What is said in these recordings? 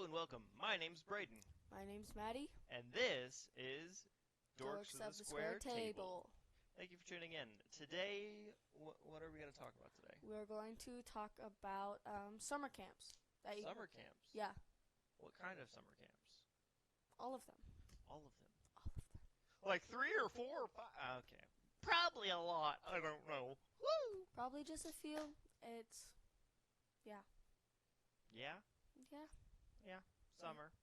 and welcome. My name's Braden. My name's Maddie. And this is Dorks Dorks of the Square Table. Thank you for tuning in. Today, what are we going to talk about today? We're going to talk about summer camps. Summer camps? Yeah. What kind of summer camps? All of them. All of them? All of them. Like 3 or 4 or 5? Okay. Probably a lot. I don't know. Woo! Probably just a few. Yeah. Yeah? Yeah. Yeah. Summer.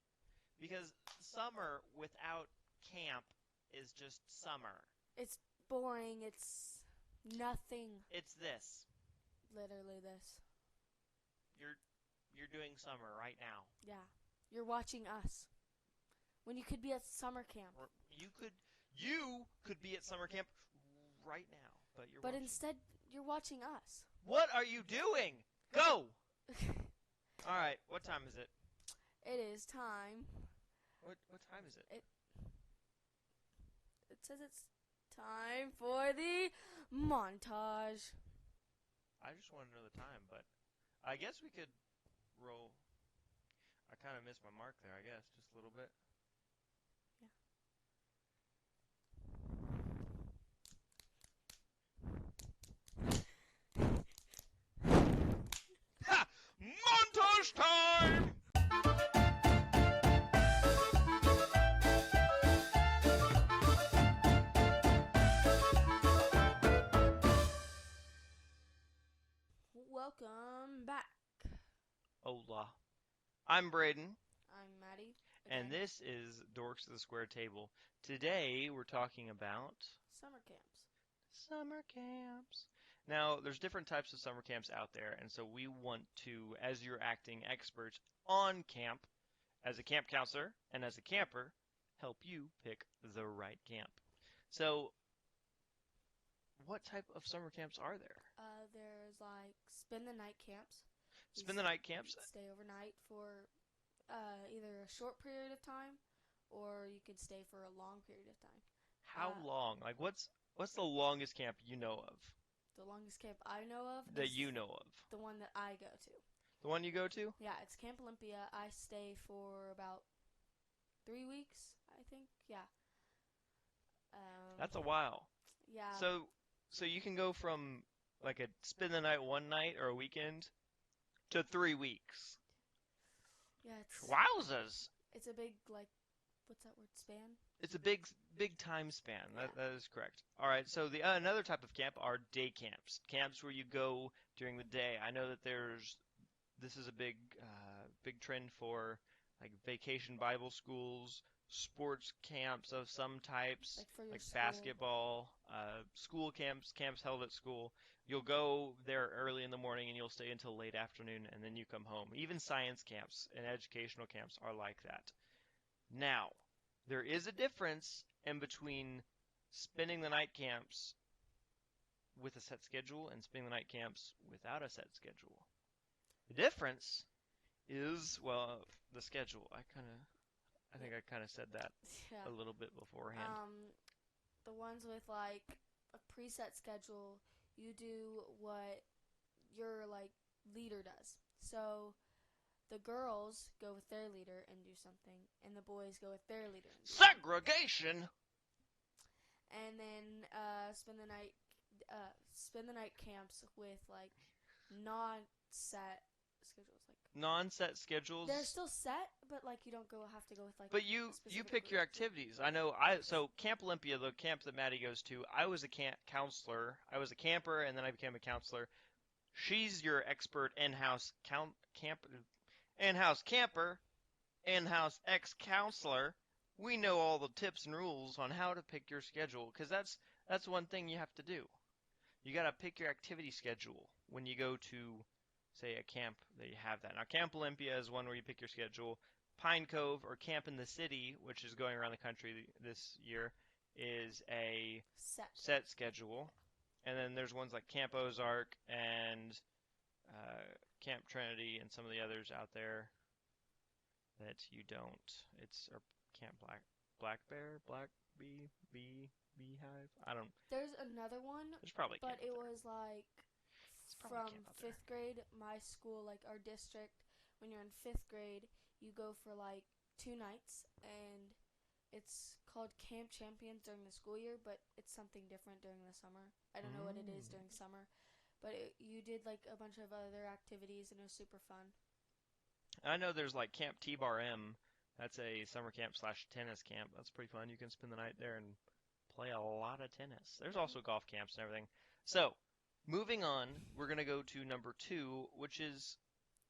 Because summer without camp is just summer. It's boring. It's nothing. It's this. Literally this. You're doing summer right now. Yeah. You're watching us. When you could be at summer camp. Or you could be at summer camp right now, but you're watching. Instead you're watching us. What are you doing? Go! All right, what time is it? It is time. What time is it? It says it's time for the montage. I just want to know the time, but I guess we could roll. I kind of missed my mark there, I guess, just a little bit. Yeah. Ha! Montage time! Welcome back. Hola. I'm Braden. I'm Maddie. And this is Dorks of the Square Table. Today we're talking about summer camps. Summer camps. Now, there's different types of summer camps out there, and so we want to, as you're acting experts on camp, as a camp counselor and as a camper, help you pick the right camp. So, what type of summer camps are there? There's like spend the night camps. Spend the night camps? Stay overnight for either a short period of time, or you could stay for a long period of time. How long? Like, what's the longest camp you know of? The longest camp I know of. That you know of. The one that I go to. The one you go to? Yeah, it's Camp Olympia. I stay for about 3 weeks, I think. Yeah. That's a while. Yeah. So you can go from like a spend the night one night or a weekend to 3 weeks. Yeah, Wowzers! It's a big, like, what's that word? Span? It's a big time span. Yeah. That is correct. All right. So the another type of camp are day camps. Camps where you go during the day. I know that this is a big trend for like vacation Bible schools, sports camps of some types, like for your school. Basketball, school camps held at school. You'll go there early in the morning and you'll stay until late afternoon and then you come home. Even science camps and educational camps are like that. Now, there is a difference in between spending the night camps with a set schedule and spending the night camps without a set schedule. The difference is, well, the schedule. I think I kind of said that a little bit beforehand. The ones with like a preset schedule, you do what your like leader does. So the girls go with their leader and do something, and the boys go with their leader. Segregation. And then spend the night camps with like non-set schedules. Like non-set schedules. They're still set, but like you don't have to go with like. But you pick your activities. I know. So Camp Olympia, the camp that Maddie goes to, I was a camp counselor. I was a camper, and then I became a counselor. She's your expert in-house in-house camper, in-house ex-counselor. We know all the tips and rules on how to pick your schedule, because that's one thing you have to do. You got to pick your activity schedule when you go to, say, a camp that you have that. Now, Camp Olympia is one where you pick your schedule. Pine Cove or Camp in the City, which is going around the country this year, is a set schedule. And then there's ones like Camp Ozark and Camp Trinity and some of the others out there that you don't. It's Camp Black Bear, Black Beehive. I don't. There's another one. There's probably. But it was like from 5th grade. My school, like our district, when you're in 5th grade, you go for like 2 nights, and it's called Camp Champions during the school year, but it's something different during the summer. I don't know what it is Mm. during summer, but you did like a bunch of other activities, and it was super fun. I know there's like Camp T-Bar M. That's a summer camp slash tennis camp. That's pretty fun. You can spend the night there and play a lot of tennis. There's also golf camps and everything. So, moving on, we're going to go to number two, which is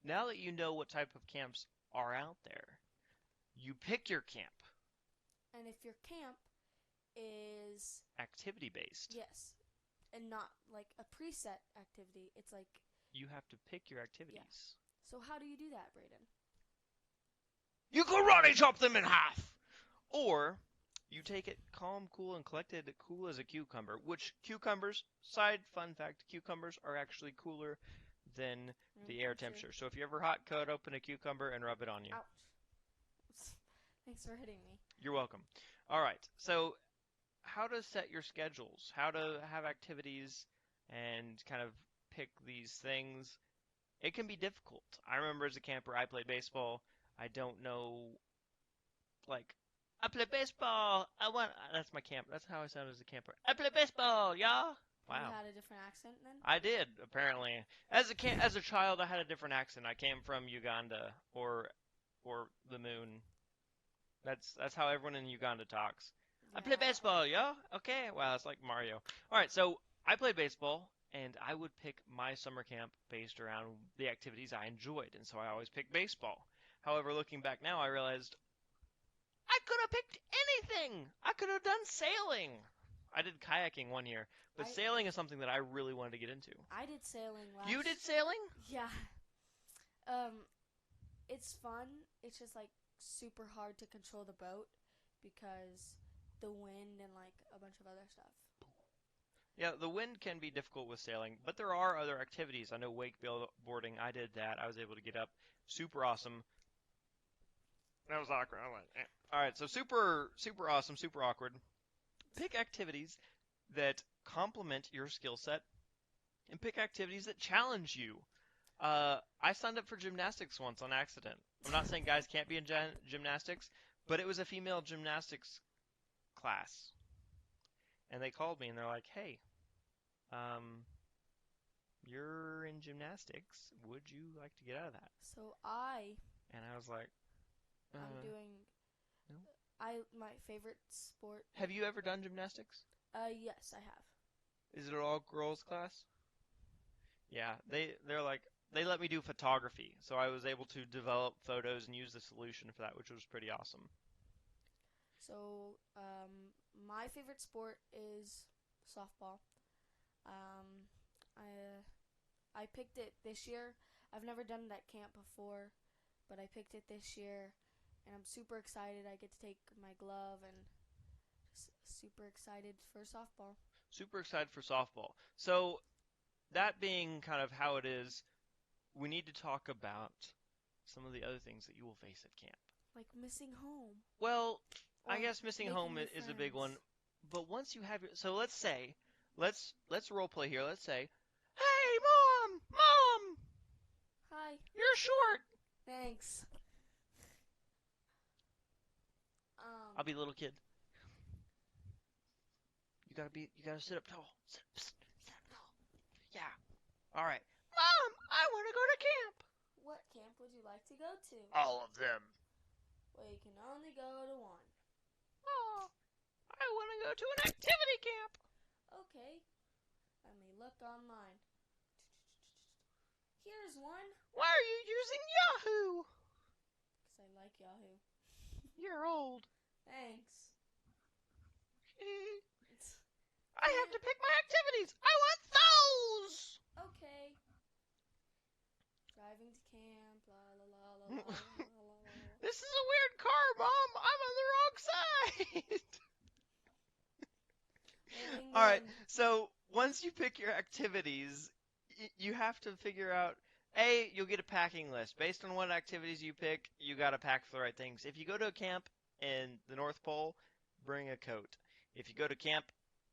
now that you know what type of camps are out there, you pick your camp, And if your camp is, activity based. yes, and not like a preset activity, it's like, You have to pick your yeah. activities. So how do you do that, Brayden? You karate chop them in half! Or you take it calm, cool, and collected, cool as a cucumber. Which cucumbers, side fun fact, cucumbers are actually cooler than the air temperature. So if you ever hot, cut open a cucumber and rub it on you. Ouch. Thanks for hitting me. You're welcome. All right. So how to set your schedules, how to have activities and kind of pick these things. It can be difficult. I remember as a camper, I played baseball. I don't know, like, I play baseball. That's my camp. That's how I sound as a camper. I play baseball, y'all. You Wow. had a different accent then? I did, apparently. As a child, I had a different accent. I came from Uganda or the moon. That's how everyone in Uganda talks. I play Yeah. baseball, yo. Okay. Wow, it's like Mario. All right, so I played baseball, and I would pick my summer camp based around the activities I enjoyed, and so I always picked baseball. However, looking back now, I realized I could have picked anything. I could have done sailing. I did kayaking one year, but I sailing is something that I really wanted to get into. I did sailing last. You did sailing? Yeah. Um, it's fun. It's just like super hard to control the boat because the wind and like a bunch of other stuff. Yeah, the wind can be difficult with sailing, but there are other activities. I know wakeboarding. I did that. I was able to get up. Super awesome. That was awkward. I went, eh. All right, so super awesome, super awkward. Pick activities that complement your skill set, and pick activities that challenge you. I signed up for gymnastics once on accident. I'm not saying guys can't be in gymnastics, but it was a female gymnastics class, and they called me and they're like, "Hey, um, you're in gymnastics. Would you like to get out of that?" So And I was like, I'm doing no. my favorite sport. "Have you ever done gymnastics? Yes, I have. Is it all girls class?" Yeah, they're like they let me do photography, so I was able to develop photos and use the solution for that, which was pretty awesome. So my favorite sport is softball. Um, I picked it this year. I've never done it at camp before, but I picked it this year, and I'm super excited. I get to take my glove and just super excited for softball. Super excited for softball. So that being kind of how it is, we need to talk about some of the other things that you will face at camp. Like missing home. Well, I Or guess missing making home new is a big one. friends. But once you have your, so let's say, let's role play here. Let's say, "Hey, mom, Hi. you're short." Thanks. I'll be a little kid. You gotta sit up tall. Sit up tall. Yeah. All right. "Mom, I want to go to camp." What camp would you like to go to? All of them. Well, you can only go to one. Oh, I want to go to an activity camp. Okay. Let me look online. Here's one. Why are you using Yahoo? Because I like Yahoo. You're old. Thanks. It's I have to pick my activities. I want those. okay. Driving to camp, la la la la la la la la. This is a weird car, Mom. I'm on the wrong side. All right. So once you pick your activities, you have to figure out. You'll get a packing list. Based on what activities you pick, you got to pack for the right things. If you go to a camp in the North Pole, bring a coat. If you go to camp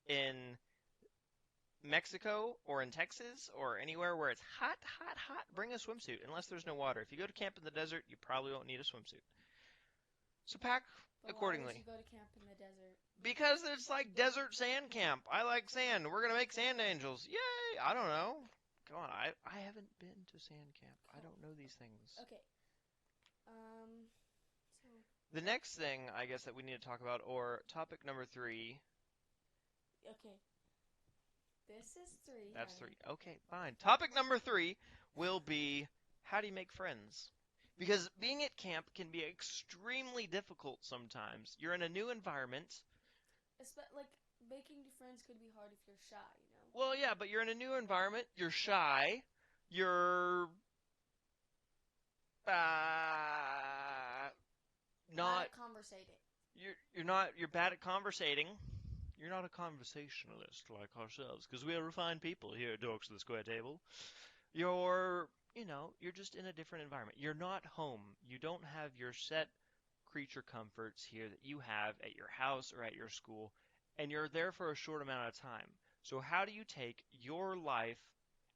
in Mexico or in Texas or anywhere where it's hot, hot, hot, bring a swimsuit unless there's no water. If you go to camp in the desert, you probably won't need a swimsuit. So pack But why would you accordingly. go to camp in the desert? Because it's like desert sand camp. I like sand. We're gonna make sand angels. Yay! I don't know. Come on, I haven't been to sand camp. I Cool. don't know these things. Okay. Um. So. The next thing I guess that we need to talk about, or topic number three. Okay. This is three, That's honey. three. Okay, fine. Topic number three will be how do you make friends? Because being at camp can be extremely difficult sometimes. You're in a new environment. Like making new friends could be hard if you're shy. Well, yeah, but you're in a new environment. You're shy. You're uh, Bad not. at conversating. You're not. You're bad at conversating. You're not a conversationalist like ourselves, because we are refined people here at Dorks of the Square Table. You're just in a different environment. You're not home. You don't have your set creature comforts here that you have at your house or at your school, and you're there for a short amount of time. So how do you take your life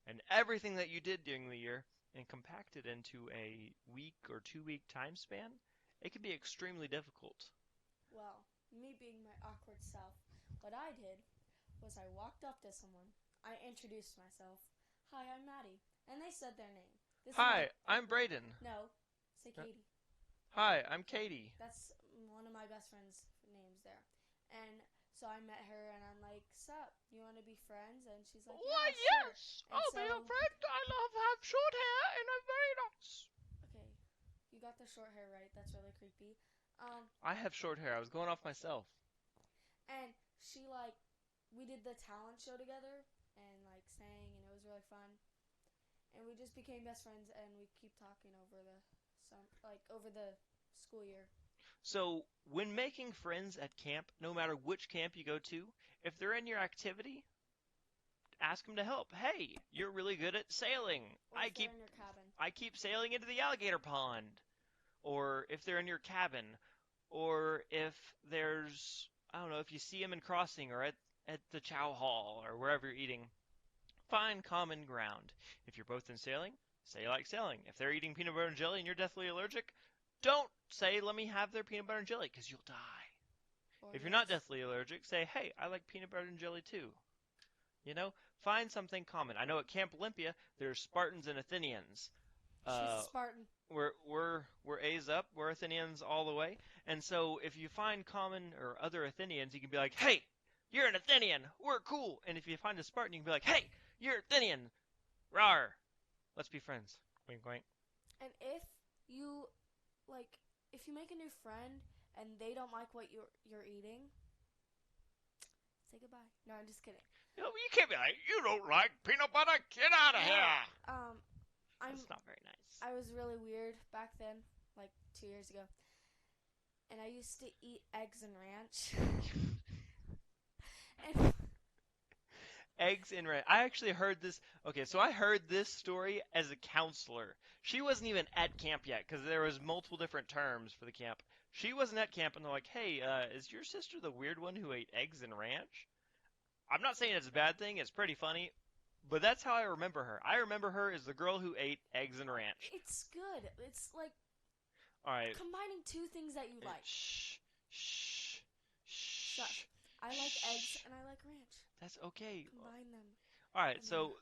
and everything that you did during the year and compact it into a week or 2 week time span? It can be extremely difficult. Well, me being my awkward self, what I did was I walked up to someone. I introduced myself. Hi, I'm Maddie. And they said their name. This is my. Hi, I'm Braden. No, say Katie. Hi, I'm Katie. That's one of my best friend's names there. And so I met her and I'm like, sup, you want to be friends? And she's like, Why, yeah, sure. yes! And I'll so, be a friend. I love have short hair and I'm very nice. okay, you got the short hair right. That's really creepy. I have short hair. I was going off myself. And she like, we did the talent show together and like sang and it was really fun. And we just became best friends and we keep talking over the school year. So, when making friends at camp, no matter which camp you go to, if they're in your activity, ask them to help. Hey, you're really good at sailing. Or if they're in your cabin. I keep sailing into the alligator pond. Or if they're in your cabin, or if there's, I don't know, if you see them in crossing or at the chow hall or wherever you're eating, find common ground. If you're both in sailing, say you like sailing. If they're eating peanut butter and jelly and you're deathly allergic, don't say, let me have their peanut butter and jelly, because you'll die. Or If you're not yes. deathly allergic, say, hey, I like peanut butter and jelly too. Find something common. I know at Camp Olympia, there's Spartans and Athenians. She's a Spartan. We're A's up. We're Athenians all the way. And so if you find common or other Athenians, you can be like, hey, you're an Athenian. We're cool. And if you find a Spartan, you can be like, hey, you're Athenian. Rawr. Let's be friends. Wink, wink. And if you make a new friend and they don't like what you're eating, say goodbye. No, I'm just kidding. You can't be like, you don't like peanut butter? Get out of here. That's not very nice. I was really weird back then, like 2 years ago. And I used to eat eggs and ranch. and Eggs in ranch. I actually heard this. Okay, so I heard this story as a counselor. She wasn't even at camp yet because there was multiple different terms for the camp. She wasn't at camp, and they're like, hey, is your sister the weird one who ate eggs and ranch? I'm not saying it's a bad thing. It's pretty funny. But that's how I remember her. I remember her as the girl who ate eggs and ranch. it's good. It's like All right. combining two things that you like. Shh. Shh. Shh. Shush. I like eggs and I like ranch. That's okay. Combine them. All right. So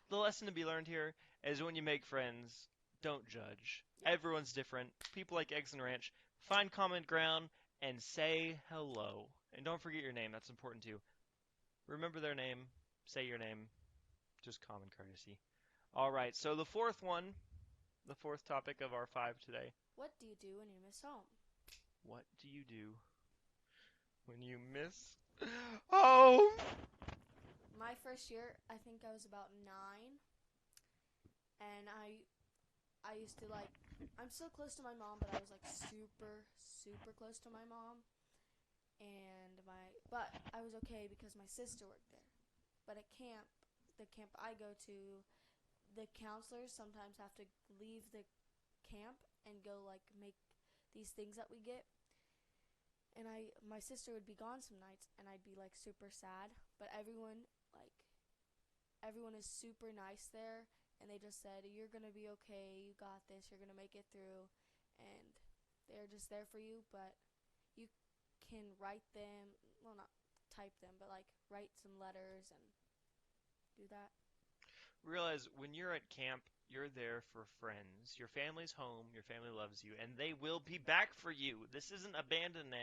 the lesson to be learned here is when you make friends, don't judge. Yeah. Everyone's different. People like eggs and ranch. Find common ground and say hello. And don't forget your name. That's important too. Remember their name. Say your name. Just common courtesy. All right. So the fourth topic of our 5 today. What do you do when you miss home? What do you do when you miss home? My first year, I think I was about 9, and I used to I'm still close to my mom, but I was like super super close to my mom, but I was okay because my sister worked there. But at the camp I go to, the counselors sometimes have to leave the camp and go make these things that we get. And my sister would be gone some nights, and I'd be super sad. But everyone everyone is super nice there, and they just said, "You're gonna be okay. You got this. You're gonna make it through," and they're just there for you. But you can write them, well, not type them, but like write some letters and do that. Realize when you're at camp, you're there for friends. Your family's home, your family loves you, and they will be back for you. This isn't abandoned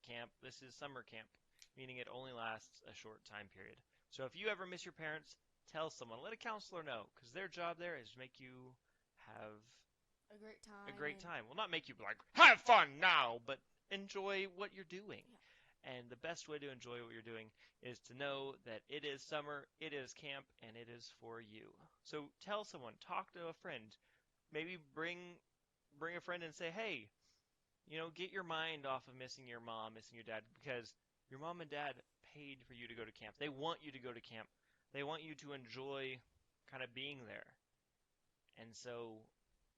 camp. This is summer camp, meaning it only lasts a short time period. So if you ever miss your parents, tell someone. Let a counselor know, because their job there is to make you have A great a time great and time. Well, not make you like have fun now, but enjoy what you're doing. yeah, And the best way to enjoy what you're doing is to know that it is summer, it is camp, and it is for you. So tell someone, talk to a friend, maybe bring a friend and say, "Hey, get your mind off of missing your mom, missing your dad, because your mom and dad paid for you to go to camp. They want you to go to camp. They want you to enjoy kind of being there. And so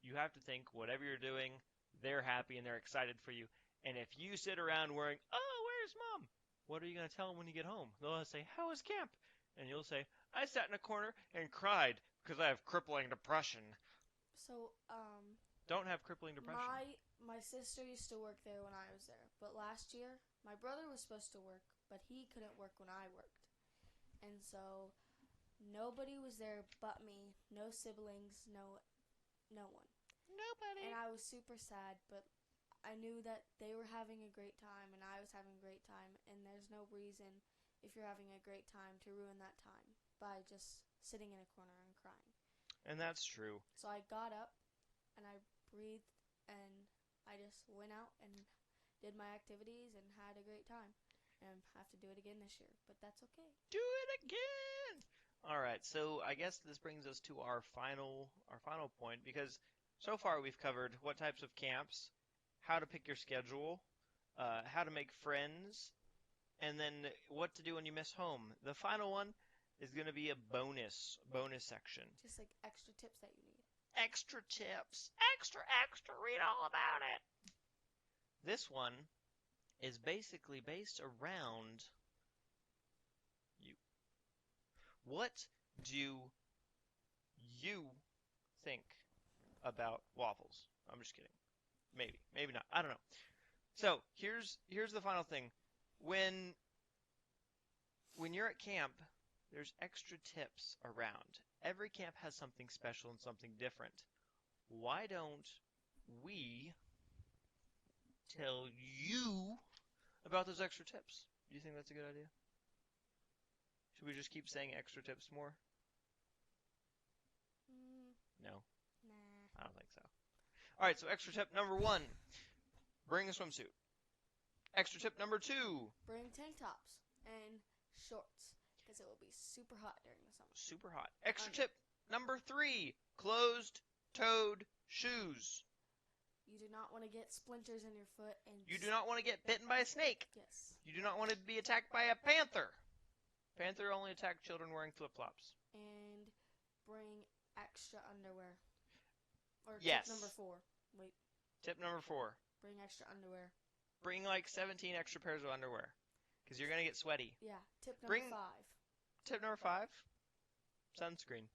you have to think whatever you're doing, they're happy and they're excited for you. And if you sit around worrying, oh, where's mom? What are you going to tell them when you get home? They'll say, how was camp? And you'll say, I sat in a corner and cried because I have crippling depression. so Don't have crippling depression. my sister used to work there when I was there, but last year my brother was supposed to work, but he couldn't work when I worked, and so nobody was there but me. No siblings, no one. Nobody. And I was super sad, but I knew that they were having a great time and I was having a great time, and there's no reason if you're having a great time to ruin that time by just sitting in a corner and crying. And that's true. So I got up and I breathed and I just went out and did my activities and had a great time. And have to do it again this year, but that's okay. Do it again. All right, so I guess this brings us to our final point, because so far we've covered what types of camps, how to pick your schedule, how to make friends, and then what to do when you miss home. The final one is going to be a bonus section. Just like extra tips that you need. Extra tips, extra, read all about it. This one is basically based around you. What do you think about waffles? I'm just kidding. Maybe not. I don't know. So here's the final thing. When you're at camp, there's extra tips around. Every camp has something special and something different. Why don't we tell you about those extra tips? Do you think that's a good idea? Should we just keep saying extra tips more? No, Nah. I don't think so. All right, so extra tip number 1, bring a swimsuit. Extra tip number 2, Bring tank tops and shorts because it will be super hot during the summer. super hot. Extra tip number 3, closed-toed shoes. You do not want to get splinters in your foot and You do not want to get bitten by a snake. Yes. You do not want to be attacked by a panther. Panther only attack children wearing flip-flops. And bring extra underwear. Or Yes. tip number 4. Wait. Tip number 4, Bring extra underwear. bring like 17 extra pairs of underwear because you're going to get sweaty. Yeah. Tip number 5. Tip number 5, sunscreen.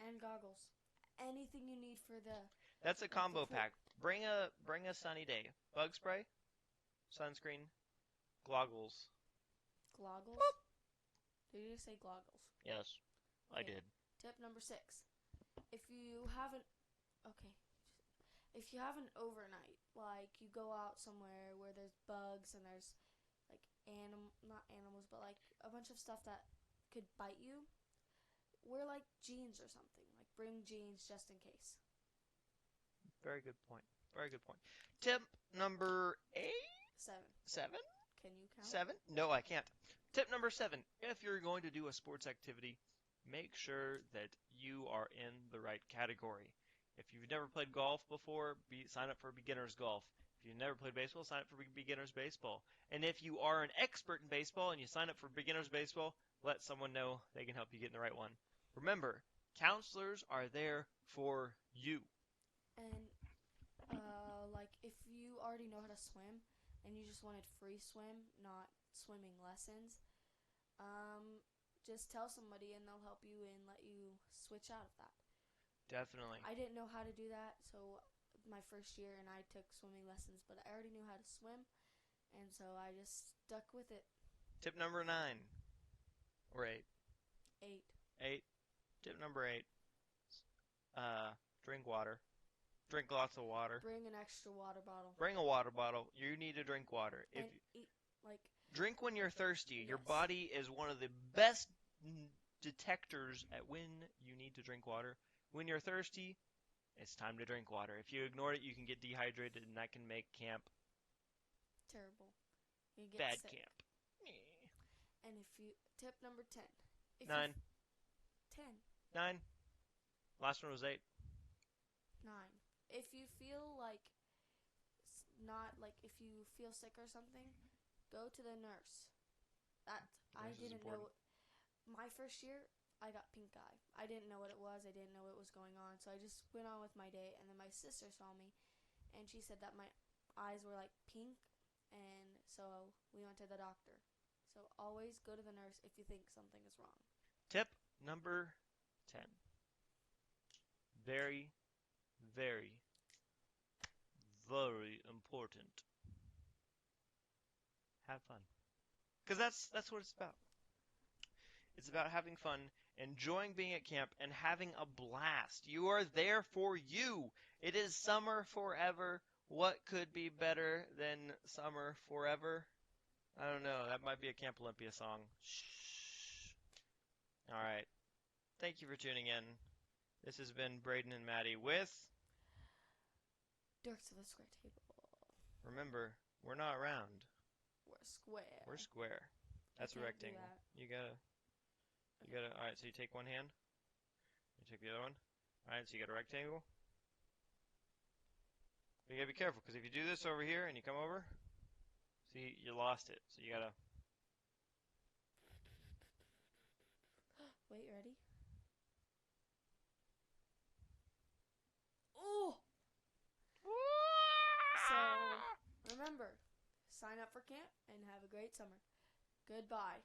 And goggles. Anything you need for the... That's a combo pack. Bring a sunny day. Bug spray, sunscreen, goggles. Goggles? Boop. Did you say goggles? Yes, I Okay. did. Tip number 6. If you haven't... Okay. If you have an overnight, like you go out somewhere where there's bugs and there's like not animals, but like a bunch of stuff that could bite you, wear like jeans or something. Like bring jeans just in case. Very good point. Very good point. Tip number 7. 7? Can you count? 7? No, I can't. Tip number 7. If you're going to do a sports activity, make sure that you are in the right category. If you've never played golf before, sign up for beginner's golf. If you've never played baseball, sign up for beginner's baseball. And if you are an expert in baseball and you sign up for beginner's baseball, let someone know they can help you get in the right one. Remember, counselors are there for you. And like if you already know how to swim and you just wanted free swim, not swimming lessons, just tell somebody and they'll help you and let you switch out of that. Definitely. I didn't know how to do that, so my first year and I took swimming lessons, but I already knew how to swim, and so I just stuck with it. Tip number 9 or 8. 8. 8. Tip number 8. Drink water. Drink lots of water. Bring an extra water bottle. Bring a water bottle. You need to drink water. And eat, like, drink when you're thirsty. yes. Your body is one of the best detectors at when you need to drink water. When you're thirsty, it's time to drink water. If you ignore it, you can get dehydrated, and that can make camp terrible. You get bad sick. camp. And tip number 10. 9. 10. 9. Last one was 8. 9. If you feel like if you feel sick or something, go to the nurse. I didn't know. My first year, I got pink eye. I didn't know what it was. I didn't know what was going on. So I just went on with my day. And then my sister saw me, and she said that my eyes were like pink. And so we went to the doctor. So always go to the nurse if you think something is wrong. Tip number 10. Very, very, very important. Have fun. Because that's what it's about. It's about having fun, enjoying being at camp, and having a blast. You are there for you. It is summer forever. What could be better than summer forever? I don't know. That might be a Camp Olympia song. Shh. All right. Thank you for tuning in. This has been Braden and Maddie with Dork to the square table. Remember, we're not round. We're square. We're square. That's a rectangle. You gotta. All right. So you take one hand. You take the other one. All right. So you got a rectangle. But you gotta be careful because if you do this over here and you come over, see, you lost it. So you gotta. Wait, ready? Oh! So, remember, sign up for camp and have a great summer. Goodbye.